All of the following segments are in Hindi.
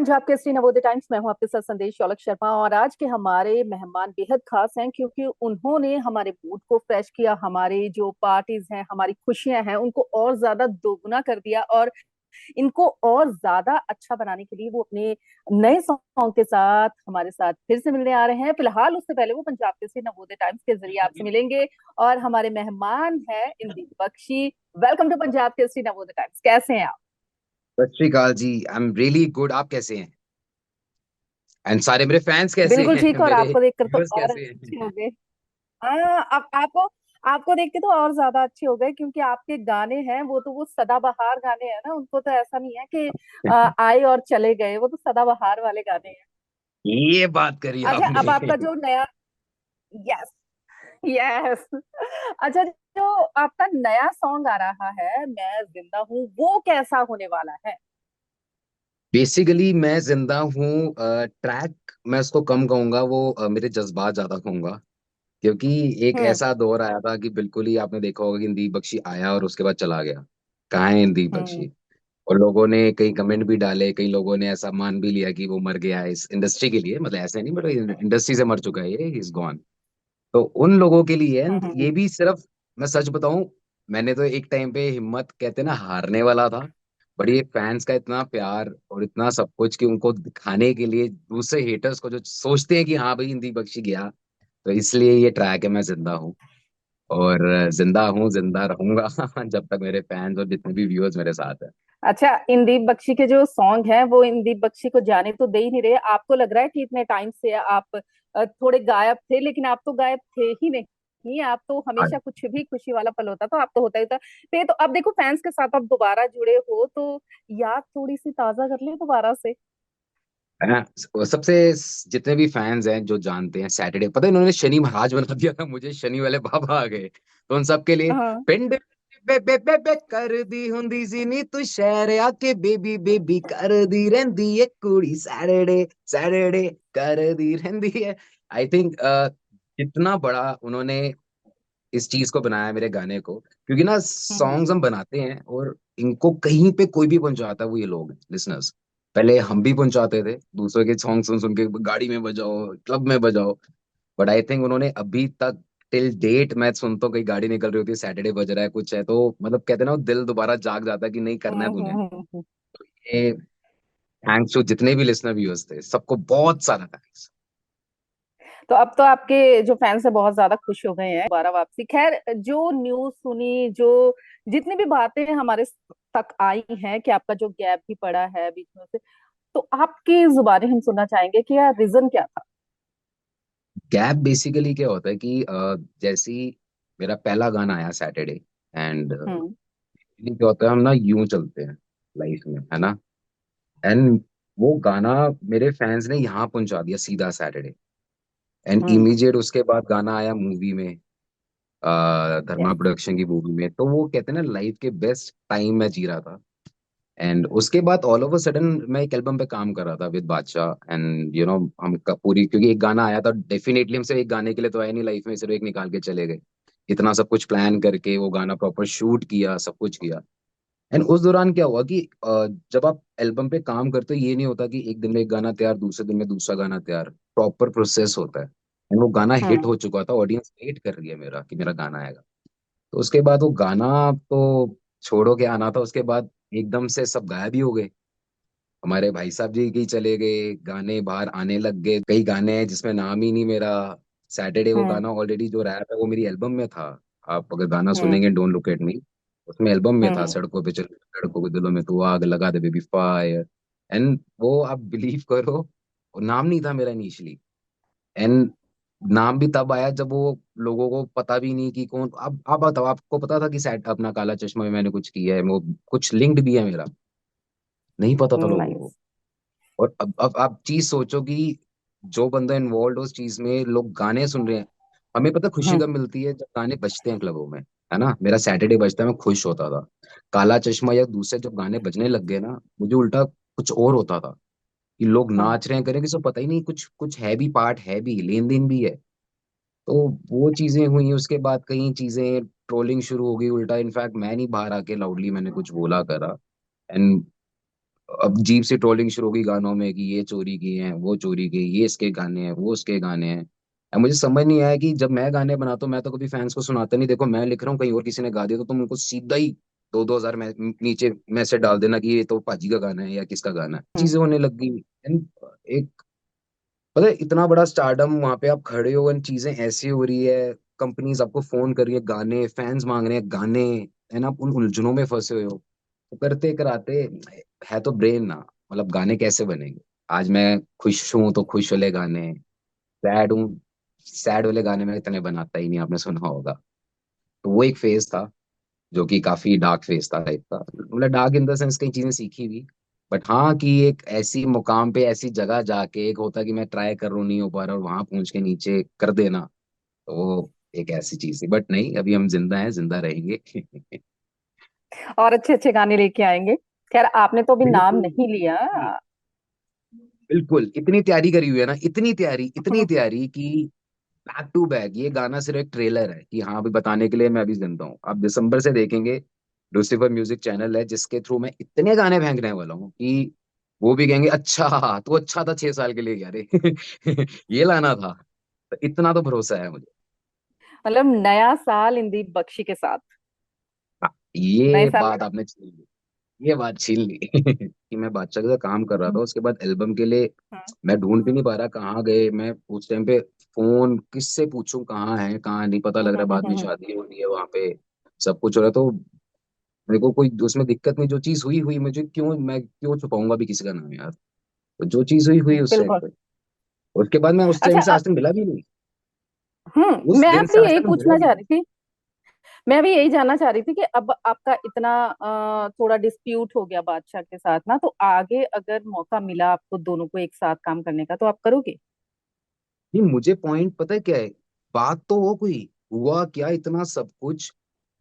पंजाब केसरी नवोदय टाइम्स। मैं हूं आपके साथ संदेश शौलक शर्मा और आज के हमारे मेहमान बेहद खास हैं क्योंकि उन्होंने हमारे मूड को फ्रेश किया, हमारे जो पार्टीज हैं, हमारी खुशियां हैं, उनको और ज्यादा दोगुना कर दिया और इनको और ज्यादा अच्छा बनाने के लिए वो अपने नए सॉन्ग के साथ हमारे साथ फिर से मिलने आ रहे हैं। फिलहाल उससे पहले वो पंजाब केसरी नवोदय टाइम्स के जरिए आपसे मिलेंगे और हमारे मेहमान हैं Indeep Bakshi. Welcome to Punjab Kesari Navodaya Times. कैसे हैं आप? Sat Shri Akal ji. I am really good. आप कैसे हैं? एंड सारे मेरे फैंस कैसे बिल्कुल ठीक। हैं? और मेरे आपको देखकर तो व्यूअर्स और कैसे हैं? अच्छे हो गए। हाँ, आप आपको आपको देख के तो और ज्यादा अच्छे हो गए क्योंकि आपके गाने हैं वो तो वो सदाबहार गाने हैं ना, उनको तो ऐसा नहीं है कि आए और चले गए, वो तो सदाबहार वाले गाने हैं। ये बात करी अच्छा, अब आपने। आपका जो नया, यस, यस, अच्छा, जो आपका नया सॉन्ग आ रहा है मैं जिंदा हूँ, वो कैसा होने वाला है? बेसिकली मैं जिंदा हूँ। ट्रैक मैं उसको कम कहूंगा, वो मेरे जज्बात ज्यादा कहूंगा। क्योंकि एक हम्म। ऐसा दौर आया था कि बिल्कुल ही आपने देखा होगा कि इंदीप बख्शी आया और उसके बाद चला गया। कहाँ है इंदीप हम्म। बख्शी? और लोगों ने कई कमेंट भी डाले, कई लोगों ने ऐसा मान भी लिया कि वो मर गया है इस इंडस्ट्री के लिए। मतलब ऐसे नहीं, मतलब इंडस्ट्री से मर चुका है, ये इज गॉन। तो उन लोगों के लिए हम्म। एंड ये भी सिर्फ, मैं सच बताऊं, मैंने तो एक टाइम पे हिम्मत कहते हैं ना हारने वाला था। बट ये फैंस का इतना प्यार और इतना सब कुछ कि उनको दिखाने के लिए दूसरे हेटर्स को जो सोचते हैं कि हाँ भाई हिंदी बख्शी गया, तो इसलिए ये ट्रैक है मैं जिंदा हूँ। और जिंदा हूँ, जिंदा रहूंगा जब तक मेरे फैंस और जितने भी व्यूअर्स मेरे साथ हैं। अच्छा, इंदीप बख्शी के जो सॉन्ग हैं वो इंदीप बख्शी को जाने तो दे ही नहीं रहे। आपको लग रहा है कि इतने टाइम से आप थोड़े गायब थे, लेकिन आप तो गायब थे ही नहीं। आप तो हमेशा कुछ भी खुशी वाला पल होता तो आप तो होता ही था। तो अब देखो, फैंस के साथ आप दोबारा जुड़े हो तो याद थोड़ी सी ताजा कर ले दोबारा से। है ना? सबसे जितने भी फैंस हैं जो जानते हैं, सैटरडे पता है इन्होंने शनि महाराज बना दिया था मुझे, शनि वाले बाबा आ गए तो उन सब के लिए हाँ। पिंड बे कर दी हुंदी सी नी तू शहर आके बेबी बेबी कर दी रहंदी है कुड़ी सैटरडे सैटरडे कर दी रहंदी है। आई थिंक कितना बड़ा उन्होंने इस चीज को बनाया मेरे गाने को, क्योंकि ना हम्म। सॉन्ग्स हम बनाते हैं और इनको कहीं पे कोई भी पहुंचाता है, वो ये लोग लिसनर्स। पहले हम भी पहुंचाते थे दूसरों के सॉन्ग सुन सुन के, गाड़ी में बजाओ, क्लब में बजाओ। बट आई थिंक उन्होंने अभी तक टिल डेट, मैं सुनता हूँ कहीं गाड़ी निकल रही होती है, सैटरडे बज रहा है कुछ है तो मतलब कहते हैं ना वो दिल दोबारा जाग जाता है कि नहीं करना है तूने। हम्म। ये थैंक्स टू जितने भी लिसनर व्यूअर्स थे, सबको बहुत सारा थैंक्स। तो अब तो आपके जो फैंस है बहुत ज्यादा खुश हो गए हैं दोबारा वापसी। खैर, जो न्यूज सुनी, जो जितनी भी बातें हमारे तक आई हैं कि आपका जो गैप भी पड़ा है बीच में से, तो आपकी जुबानी हम सुनना चाहेंगे कि यार रीजन क्या था? गैप बेसिकली क्या होता है कि जैसे ही मेरा पहला गाना आया सैटरडे, एंड हम्म। क्या होता है हम ना यूं चलते हैं लाइफ में, है ना? एंड वो गाना मेरे फैंस ने यहाँ पहुंचा दिया सीधा सैटरडे। And hmm. इमीडिएट उसके बाद गाना आया मूवी में, धर्मा यस। प्रोडक्शन की मूवी में। तो वो कहते हैं ना लाइफ के बेस्ट टाइम मैं जी रहा था। एंड उसके बाद ऑल ऑफ अ सडन मैं एक एल्बम पे काम कर रहा था विद बादशाह, एंड हम पूरी, क्योंकि एक गाना आया था, डेफिनेटली हम सिर्फ एक गाने के लिए तो आए नहीं लाइफ में, सिर्फ एक निकाल के चले गए। इतना सब कुछ प्लान करके वो गाना प्रॉपर शूट किया, सब कुछ किया। एंड उस दौरान क्या हुआ कि जब आप एल्बम पे काम करते हो, ये नहीं होता कि एक दिन में एक गाना तैयार, दूसरे दिन में दूसरा गाना तैयार। प्रॉपर प्रोसेस होता है। एंड वो गाना हिट हम्म। हो चुका था, ऑडियंस वेट कर रही है मेरा कि मेरा गाना आएगा। तो उसके बाद वो गाना तो छोड़ो के आना था, उसके बाद एकदम से सब गायब ही हो गए। हमारे भाई साहब जी की चले गए, गाने बाहर आने लग गए, कई गाने हैं जिसमें नाम ही नहीं मेरा। सैटरडे वो हम्म। गाना ऑलरेडी जो रैप है वो मेरी एल्बम में था। आप अगर गाना हम्म। सुनेंगे डोंट लुक एट मी, उसमें एल्बम में था हम्म। सड़कों पे चल, सड़कों के दिलों में तू आग लगा दे बेबी फायर। एंड वो आप बिलीव करो, वो नाम नहीं था मेरा इनिशियली। एंड नाम भी तब आया जब वो लोगों को पता भी नहीं कि कौन। अब आप बताओ, आपको पता था कि सैट अपना काला चश्मा में मैंने कुछ किया है, वो कुछ लिंक्ड भी है मेरा? नहीं पता था लोगों को। नाइस। और अब आप चीज सोचो कि जो बंदा इन्वॉल्व उस चीज में, लोग गाने सुन रहे हैं। हमें पता खुशी हम्म। कब मिलती है? जब गाने बजते हैं क्लबों में, है ना? मेरा सैटरडे बजता है, मैं खुश होता था। काला चश्मा या दूसरे जब गाने बजने लग गए ना, मुझे उल्टा कुछ और होता था कि लोग हम्म। नाच रहे हैं, करें, किसी को पता ही नहीं, कुछ कुछ है भी, पार्ट है भी, लेन देन भी है। तो वो चीजें हुई, उसके बाद कई चीजें, ट्रोलिंग शुरू हो गई उल्टा। इनफैक्ट मैं नहीं बाहर आके लाउडली मैंने कुछ बोला करा। एंड अब अजीब सी ट्रोलिंग शुरू होगी गानों में कि ये चोरी किए हैं, वो चोरी किए, ये इसके गाने हैं, वो उसके गाने हैं। अब मुझे समझ नहीं आया कि जब मैं गाने बनाता हूँ मैं तो कभी फैंस को सुनाता नहीं, देखो मैं लिख रहा हूँ कहीं और किसी ने गा दिया तो तुम उनको सीधा ही 2-2 हजार नीचे मैसेज डाल देना कि ये तो पाजी का गाना है या किसका गाना है, हम्म। चीजें होने लग गई। And एक, पता है इतना बड़ा स्टारडम वहां पे आप खड़े हो, एंड चीजें ऐसी हो रही है, कंपनीज आपको फोन कर रही है, गाने फैंस मांग रहे हैं गाने, एंड आप उन उलझनों में फंसे हुए हो। तो करते कराते है तो ब्रेन ना, मतलब गाने कैसे बनेंगे। आज मैं खुश हूं तो खुश वाले गाने, सैड हूँ, सैड वाले गाने में इतने बनाता ही नहीं, आपने सुना होगा। तो वो एक फेज था जो कि काफी डार्क फेज था टाइप का, मतलब डार्क इन द सेंस कई चीजें सीखी भी। बट हाँ कि एक ऐसी मुकाम पे ऐसी जगह जाके एक होता कि मैं ट्राई कर रहा हूँ नहीं हो पा रहा और वहां पहुंच के नीचे कर देना, तो वो एक ऐसी चीज थी। बट नहीं, अभी हम जिंदा हैं, जिंदा रहेंगे। और अच्छे अच्छे गाने लेके आएंगे। खैर आपने तो अभी नाम बिल्कुल नहीं लिया। बिल्कुल, इतनी तैयारी करी हुई है ना, इतनी हम्म। तैयारी कि बैक टू बैक ये गाना सिर्फ एक ट्रेलर है कि हाँ अभी बताने के लिए मैं अभी जिंदा हूँ। आप दिसंबर से देखेंगे, लूसीफर म्यूजिक चैनल है जिसके थ्रू मैं इतने गाने फेंकने वाला हूँ कि वो भी कहेंगे अच्छा तो अच्छा था 6 साल के लिए क्या रे। ये लाना था। तो इतना तो भरोसा है मुझे। मतलब नया साल इंदीप बख्शी के साथ। हाँ, नए ये साल में। बात आपने छीन ली, ये बात छीन ली। कि मैं बादशाह के साथ काम कर रहा था, हम्म। उसके बाद एल्बम के लिए हम्म। मैं ढूंढ भी नहीं पा रहा कहाँ गए। मैं उस टाइम पे फोन किससे पूछूं कहाँ है कहाँ नहीं पता लग रहा है, बाद में हम्म। शादी हो रही है वहां पे, सब कुछ हो रहा है। तो मेरे को कोई उसमें दिक्कत नहीं, जो चीज हुई हुई, मुझे क्यों, मैं क्यों छुपाऊंगा भी किसी का नाम यार। तो जो चीज हुई हुई उस टाइम बिल्कुल। पे। उसके बाद मैं उस टाइम अच्छा से आज तक मिला भी नहीं, उस मैं दिन से भी आज यही तक मैं मिला पूछना भी चाह नहीं। रही थी। मैं भी यही जानना चाह रही थी कि अब आपका इतना थोड़ा डिस्प्यूट हो गया बादशाह के साथ ना, तो आगे अगर मौका मिला आपको दोनों को एक साथ काम करने का तो आप करोगे? नहीं, मुझे पॉइंट पता है क्या है, बात तो वो कोई हुआ क्या इतना सब कुछ।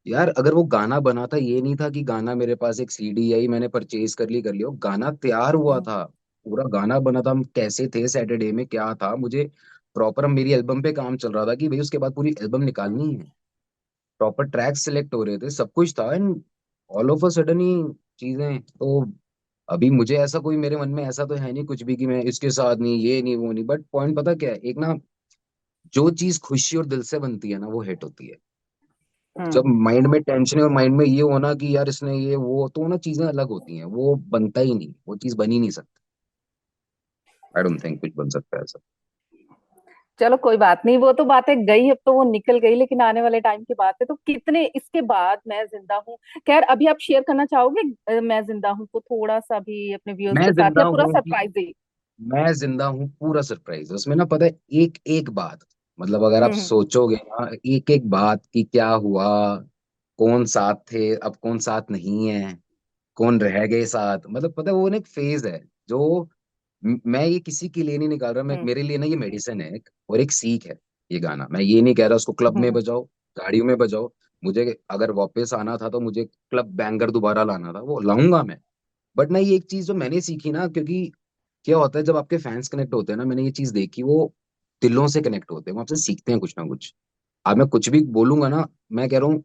यार अगर वो गाना बना था, ये नहीं था कि गाना मेरे पास एक सीडी आई मैंने परचेज कर ली, वो गाना तैयार हुआ हम्म। था, पूरा गाना बना था। हम कैसे थे सैटरडे में क्या था, मुझे प्रॉपर मेरी एल्बम पे काम चल रहा था कि भाई उसके बाद पूरी एल्बम निकालनी है, प्रॉपर ट्रैक सिलेक्ट हो रहे थे, सब कुछ था। And all of a sudden ही चीजें तो, अभी मुझे ऐसा कोई मेरे मन में ऐसा तो है नहीं कुछ भी कि मैं इसके साथ नहीं, ये नहीं, वो नहीं। बट पॉइंट पता क्या है, एक ना जो चीज खुशी और दिल से बनती है ना वो हिट होती है। जब हम्म। माइंड में टेंशन है और माइंड में ये होना कि यार इसने ये वो, तो ना चीजें अलग होती हैं, वो बनता ही नहीं, वो चीज बन ही नहीं सकती। आई डोंट थिंक कुछ बन सकता है ऐसा। चलो कोई बात नहीं, वो तो बातें गई, अब तो वो निकल गई, लेकिन आने वाले टाइम की बात है तो कितने इसके बाद मैं जिंदा हूँ। खैर अभी आप शेयर करना चाहोगे मैं जिंदा हूँ को थोड़ा सा भी अपने व्यूअर्स मैं के साथ, जिंदा या पूरा हूँ कि, सरप्राइज ही? मैं जिंदा हूँ पूरा सरप्राइज उसमें ना, पता है एक एक बात, मतलब अगर आप हम्म। सोचोगे ना एक एक बात कि क्या हुआ, कौन साथ थे अब कौन साथ नहीं है, कौन रह गए साथ, मतलब पता है वो ना एक फेज है जो मैं ये किसी के लिए नहीं निकाल रहा, मैं हम्म। मेरे लिए ना ये मेडिसिन है एक, और एक सीख है। ये गाना मैं ये नहीं कह रहा उसको क्लब में हम्म। बजाओ, गाड़ियों में बजाओ। मुझे अगर वापस आना था तो मुझे क्लब बैंगर दोबारा लाना था, वो लाऊंगा मैं। बट ना ये एक चीज जो मैंने सीखी ना, क्योंकि क्या होता है जब आपके फैंस कनेक्ट होते हैं ना, मैंने ये चीज देखी, वो दिलों से कनेक्ट होते हैं, वो आपसे सीखते हैं कुछ ना कुछ। अब मैं कुछ भी बोलूंगा ना, मैं कह रहा हूँ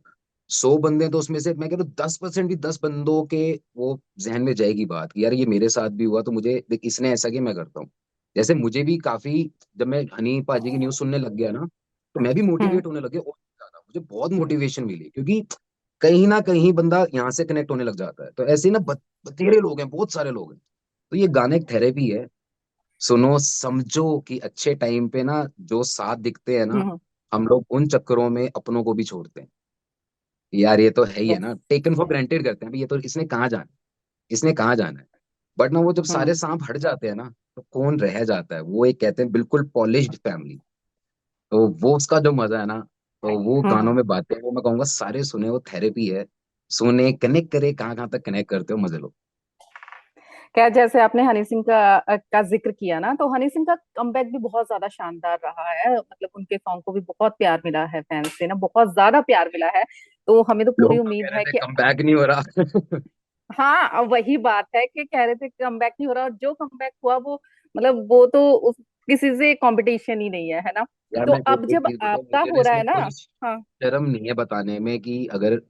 100 बंदे हैं, तो उसमें से मैं कह रहा हूँ 10% भी 10 बंदों के वो जहन में जाएगी बात कि यार ये मेरे साथ भी हुआ, तो मुझे देख इसने ऐसा किया मैं करता हूँ। जैसे मुझे भी काफी, जब मैं हनी पाजी की न्यूज सुनने लग गया ना, तो मैं भी हम्म। मोटिवेट होने लग गया और ज्यादा मुझे बहुत मोटिवेशन मिली, क्योंकि कहीं ना कहीं बंदा यहाँ से कनेक्ट होने लग जाता है। तो ऐसे ही ना बतेरे लोग हैं, बहुत सारे लोग हैं। तो ये गाने एक थेरेपी है, सुनो समझो कि अच्छे टाइम पे ना जो साथ दिखते हैं ना, हम्म। हम लोग उन चक्करों में अपनों को भी छोड़ते हैं। यार ये तो है ही है यस। ना, टेकन फॉर ग्रांटेड करते हैं भाई, ये तो इसने कहाँ जाना है, इसने कहाँ जाना है। बट ना वो जब सारे हम्म। सांप हट जाते हैं ना, तो कौन रह जाता है, वो एक कहते हैं बिल्कुल पॉलिश्ड फैमिली। तो वो उसका जो मजा है ना, तो वो गानों हम्म। में बातें वो मैं कहूंगा सारे सुने, वो थेरेपी है। सुने, कनेक्ट करे, कहाँ कहाँ तक कनेक्ट करते हो, मजे लो। क्या, जैसे आपने हनी सिंह का जिक्र किया ना, तो हनी सिंह का कमबैक भी बहुत ज्यादा शानदार रहा है। मतलब उनके सॉन्ग को भी बहुत प्यार मिला है फैंस से ना, बहुत ज्यादा प्यार मिला है। तो हमें तो पूरी लोग तो कह उम्मीद रहे है थे कि कम बैक नहीं हो रहा। हाँ, अब वही बात है कि कह रहे थे कमबैक नहीं हो रहा, और जो कमबैक हुआ वो मतलब वो तो किसी से कंपटीशन ही नहीं है ना। यार तो मैं अब एक जब चीज बताऊं, आपका मुझे ना हो रहा है इसमें ना। कोई हाँ। शर्म नहीं है बताने में कि अगर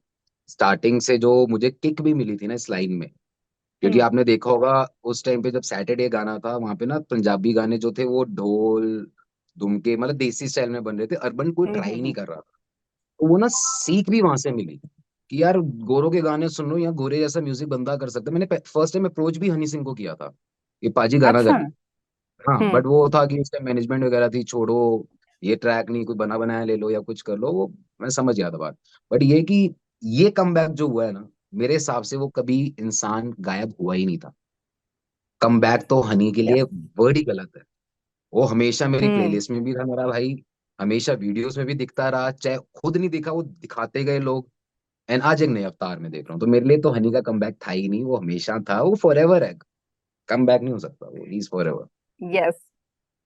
स्टार्टिंग से जो मुझे किक भी मिली थी ना इस लाइन में, क्योंकि हम्म आपने देखा होगा उस टाइम पे जब सैटरडे गाना था वहां पे ना पंजाबी गाने जो थे वो ढोल दुमके मतलब देसी स्टाइल में बन रहे थे, अर्बन कोई हम्म ट्राई ही नहीं हम्म कर रहा था। तो वो ना सीख भी वहां से मिली कि यार गोरों के गाने सुन लो या गोरे जैसा म्यूजिक बंदा कर सकता है। मैंने फर्स्ट टाइम अप्रोच भी हनी सिंह को किया था कि पाजी गाना अच्छा। करिए। हाँ हम्म बट वो था कि उसका मैनेजमेंट वगैरह थी, छोड़ो ये ट्रैक नहीं, कोई बना बनाया ले लो या कुछ कर लो, वो मैं समझ गया था बात। बट ये कि ये कमबैक जो हुआ है ना, मेरे हिसाब से वो कभी इंसान गायब हुआ ही नहीं था। कमबैक तो हनी के लिए यस। वर्ड ही गलत है। वो हमेशा मेरी हम्म प्लेलिस्ट में भी था मेरा भाई, हमेशा वीडियोस में भी दिखता रहा, चाहे खुद नहीं दिखा वो दिखाते गए लोग। एंड आज एक नए अवतार में देख रहा हूँ, तो मेरे लिए तो हनी का कमबैक था ही नहीं, वो हमेशा था, वो फॉर एवर है। कमबैक नहीं हो सकता, वो इज फॉर एवर। यस।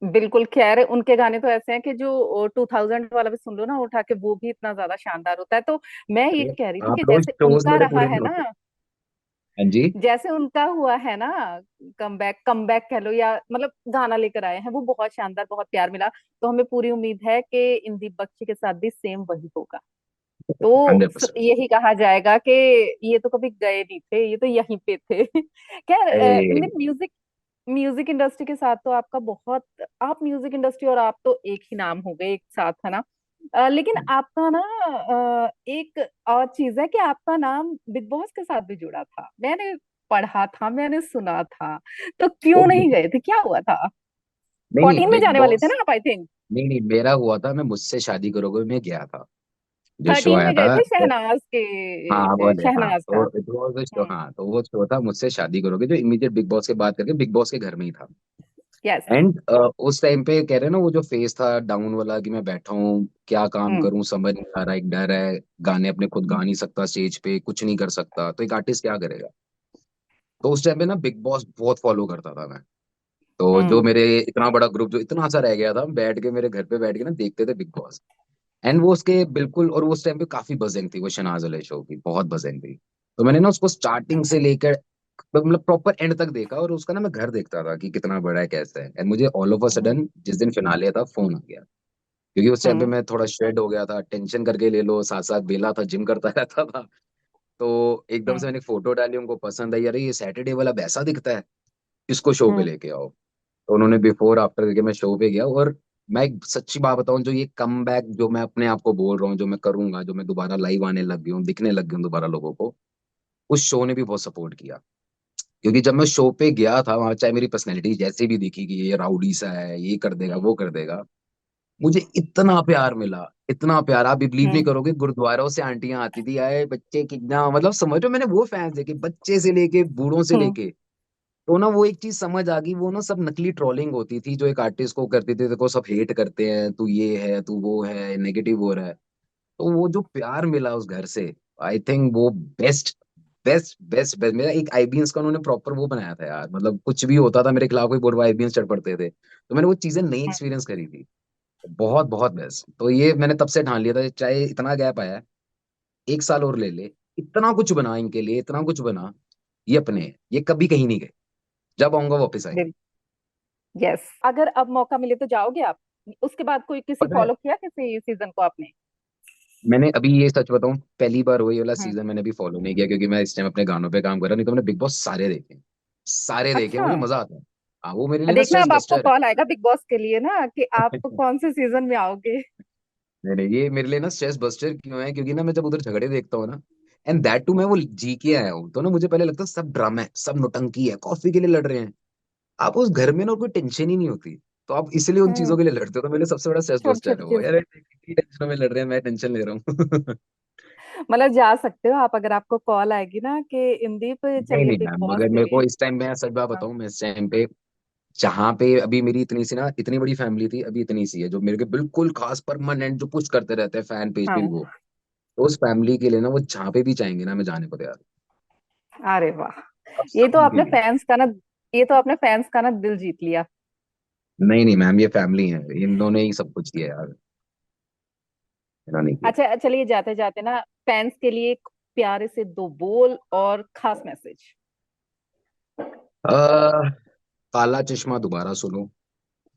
बिल्कुल। खैर उनके गाने तो ऐसे हैं कि जो 2000 वाला भी सुन लो ना उठा के, वो भी इतना ज्यादा शानदार होता है। तो मैं ये अरे कह रही थी आप कि लोग जैसे शोज उनका मेरे रहा पूरे है नहीं ना, होते। हाँ जी। जैसे उनका हुआ है ना, कमबैक कमबैक कह लो या मतलब गाना लेकर आए हैं वो बहुत शानदार, बहुत प्यार मिला। तो हमें पूरी उम्मीद है कि इंदी बख्शी के साथ भी सेम वही होगा। तो 100%। यही कहा जाएगा कि ये तो कभी गए नहीं थे, ये तो यहीं पे थे। खैर अरे इंदिन, म्यूजिक म्यूजिक इंडस्ट्री के साथ तो आपका बहुत, आप म्यूजिक इंडस्ट्री और आप तो एक ही नाम हो गए एक साथ, है ना। लेकिन आपका ना एक और चीज है कि आपका नाम बिग बॉस के साथ भी जुड़ा था, मैंने पढ़ा था, मैंने सुना था। तो क्यों ओके। नहीं गए थे, क्या हुआ था? नहीं नहीं 14 में बिग जाने वाले थे बॉस, ना आप, आई थिंक। नहीं नहीं मेरा हुआ था, मैं मुझसे शादी करोगे में गया था, जो शो 13 आया में था। गए थे शहनाज हाँ के, बोले हाँ, शहनाज का। तो इट वाज शो, हम्म। हाँ तो वो शो था मुझसे शादी करोगे, जो इमीडिएट बिग बॉस के बाद करके बिग बॉस के घर में ही था। यस। एंड उस टाइम पे कह रहे हैं ना वो जो फेस था डाउन वाला, कि मैं बैठा हूँ क्या काम हम्म करूं समझ नहीं आ रहा, एक डर है, गाने अपने खुद गा नहीं सकता, स्टेज पे कुछ नहीं कर सकता, तो एक आर्टिस्ट क्या करेगा। तो उस टाइम पे ना बिग बॉस बहुत फॉलो करता था मैं। तो जो हम्म मेरे इतना बड़ा ग्रुप जो इतना सा रह गया था, हम बैठ के मेरे घर पे बैठ के ना देखते थे बिग बॉस। एंड वो उसके बिल्कुल, और वो उस टाइम पे काफी बजिंग थी वो शनाज अली शो की, बहुत बजिंग थी। तो मैंने ना उसको स्टार्टिंग से लेकर मतलब प्रॉपर एंड तक देखा, और उसका ना मैं घर देखता था कि कितना बड़ा है कैसा है। एंड मुझे all of a hmm sudden जिस दिन फिनाले था फोन आ गया, क्योंकि उस टाइम पे हम्म मैं थोड़ा शेड हो गया था, टेंशन करके ले लो, साथ साथ बेला था, जिम करता रहता था। तो एकदम से हम्म मैंने एक फोटो डाली, उनको पसंद आई, अरे ये सैटरडे वाला वैसा दिखता है, इसको शो पे हम्म लेके आओ। तो उन्होंने बिफोर आफ्टर करके मैं शो पे गया। और मैं एक सच्ची बात बताऊं, जो ये कम बैक जो मैं अपने आप को बोल रहा हूँ, जो मैं करूंगा, जो मैं दोबारा लाइव आने लग गया हूँ, दिखने लग गया हूँ दोबारा लोगों को, उस शो ने भी बहुत सपोर्ट किया। क्योंकि जब मैं शो पे गया था वहां, चाहे मेरी पर्सनैलिटी जैसे भी दिखी कि ये राउडी सा है, ये कर देगा वो कर देगा, मुझे इतना प्यार मिला, इतना प्यार, आप बिलीव नहीं हम्म करोगे, गुरुद्वारों से आंटियां आती थी, आए बच्चे कितना, मतलब समझ रहे हो, मैंने वो फैंस देखे बच्चे से लेके बूढ़ों से हम्म लेके। तो ना वो एक चीज समझ आ गई, वो ना सब नकली ट्रोलिंग होती थी जो एक आर्टिस्ट को करती थी, देखो सब हेट करते हैं, तू ये है तू वो है, नेगेटिव हो रहा है। तो वो जो प्यार मिला उस घर से, आई थिंक वो बेस्ट बेस्ट बेस्ट बेस्ट। मेरा एक आईबीएंस का उन्होंने प्रॉपर वो बनाया था यार, मतलब कुछ भी होता था मेरे खिलाफ कोई बोल, आईबीएंस चढ़ पड़ते थे, तो मैंने वो चीजें नई हम्म। एक्सपीरियंस करी थी। बहुत बहुत बेस्ट। तो ये मैंने तब से ठान लिया था, चाहे इतना गैप आया है, 1 साल और ले ले, इतना कुछ बना इनके लिए, इतना कुछ बना, ये अपने हैं, ये कभी कहीं नहीं गए, जब आऊंगा वापस आएंगे। यस। अगर अब मौका मिले तो जाओगे आप? उसके बाद कोई किसी पता है, फॉलो किया किसी सीजन को आपने? मैंने अभी ये सच बताऊं, पहली बार वही वाला हम्म। सीजन मैंने भी फॉलो नहीं किया, क्योंकि मैं इस टाइम अपने गानों पे काम कर रहा, नहीं तो मैंने बिग बॉस सारे देखे, सारे देखे, अच्छा। मुझे मजा आता है। हाँ वो मेरे लिए ना देखना स्ट्रेस अब आपको बस्टर कॉल आएगा बिग बॉस के लिए ना कि आप है। कौन से सीजन में आओगे। नहीं नहीं, ये मेरे लिए ना स्ट्रेस बस्टर क्यों है, क्योंकि ना मैं जब उधर झगड़े देखता हूँ ना, एंड दैट टू मैं वो जी के आया हूँ, तो ना मुझे पहले लगता है सब ड्रामा है, सब नौटंकी है, कॉफी के लिए लड़ रहे हैं। आप उस घर में ना कोई टेंशन ही नहीं होती, तो आप इसलिए उन चीजों हम्म। के लिए लड़ते हो। तो मेरे लिए सबसे बड़ा स्ट्रेस छोटी बस्टर छोटी है वो, चीज। यार टेंशनों में लड़ रहे हैं, मैं टेंशन ले रहा हूँ। मतलब जा सकते हो आप, अगर आपको कॉल आएगी ना कि इंदीप नहीं चलिए नहीं बिग मैम, बॉस मगर के मेरे को लिए। इस टाइम, मैं सच बात हाँ बताऊं, मैं इस टाइम पे जहाँ पे अभी मेरी इतनी सी ना, इतनी बड़ी फैमिली थी, अभी इतनी सी है जो मेरे के बिल्कुल खास परमानेंट जो पुश करते रहते हैं फैन पेज पे भी, हाँ। वो तो उस फैमिली के लिए ना वो जहाँ पे भी चाहेंगे ना मैं जाने को तैयार हूँ। अरे वाह। अब ये सब तो उनके आपने लिए। फैंस का ना, ये तो आपने फैंस का ना दिल जीत लिया। नहीं नहीं मैम, ये फैमिली है, इन दोनों ने ही सब कुछ किया यार, इन्होंने किया। अच्छा चलिए, जाते जाते ना फैंस के लिए एक प्यारे से दो बोल और खास मैसेज। अह, काला चश्मा दोबारा सुनो, और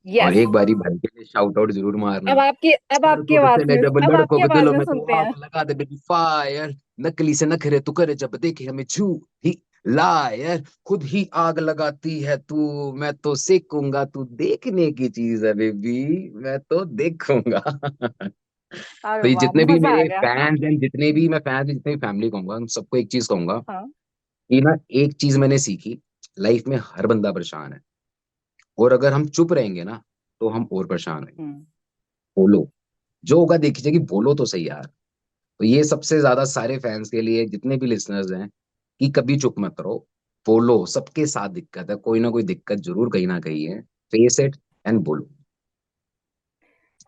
यस। एक बारी भाई के लिए शाउट आउट जरूर मारना। अब सर आपकी को आवाज चले में, जब अब लड़कों आपकी के आवाज दिलों में में तो सुनते आग हैं। लगा दे बेबी फायर, नकली से नखरे तू करे जब देखे हमें झूठी, लायर, खुद ही आग लगाती है तू, मैं तो सेकूंगा, तू देखने की चीज है बेबी, मैं तो देखूंगा। अरे तो ये वाह, जितने भी मजा आ मेरे गया। फैंस हैं, जितने भी मैं फैंस, जितने भी फैमिली कहूंगा, उन सबको एक चीज कहूंगा हाँ। कि ना, एक चीज मैंने सीखी, लाइफ में हर बंदा परेशान है, और अगर हम चुप रहेंगे ना तो हम और परेशान रहेंगे। हम्म। बोलो, जो होगा देख लीजिए, कि बोलो तो सही यार। तो ये सबसे ज्यादा सारे फैंस के लिए, जितने भी लिसनर्स हैं, कि कभी चुप मत रहो, बोलो। सबके साथ दिक्कत है, कोई ना कोई दिक्कत जरूर कहीं ना कहीं है, फेस इट एंड बोलो।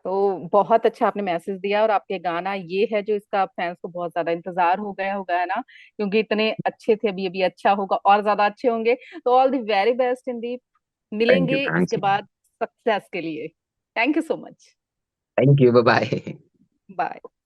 तो बहुत अच्छा आपने मैसेज दिया, और आपके गाना ये है जो इसका फैंस को बहुत ज्यादा इंतजार हो गया होगा, है ना, क्योंकि इतने अच्छे थे, अभी अभी अच्छा होगा और ज्यादा अच्छे होंगे। तो all the very best in the, thank you, मिलेंगे थैंक इसके यू। बाद सक्सेस के लिए। Thank you so much. Thank you, bye bye. Bye.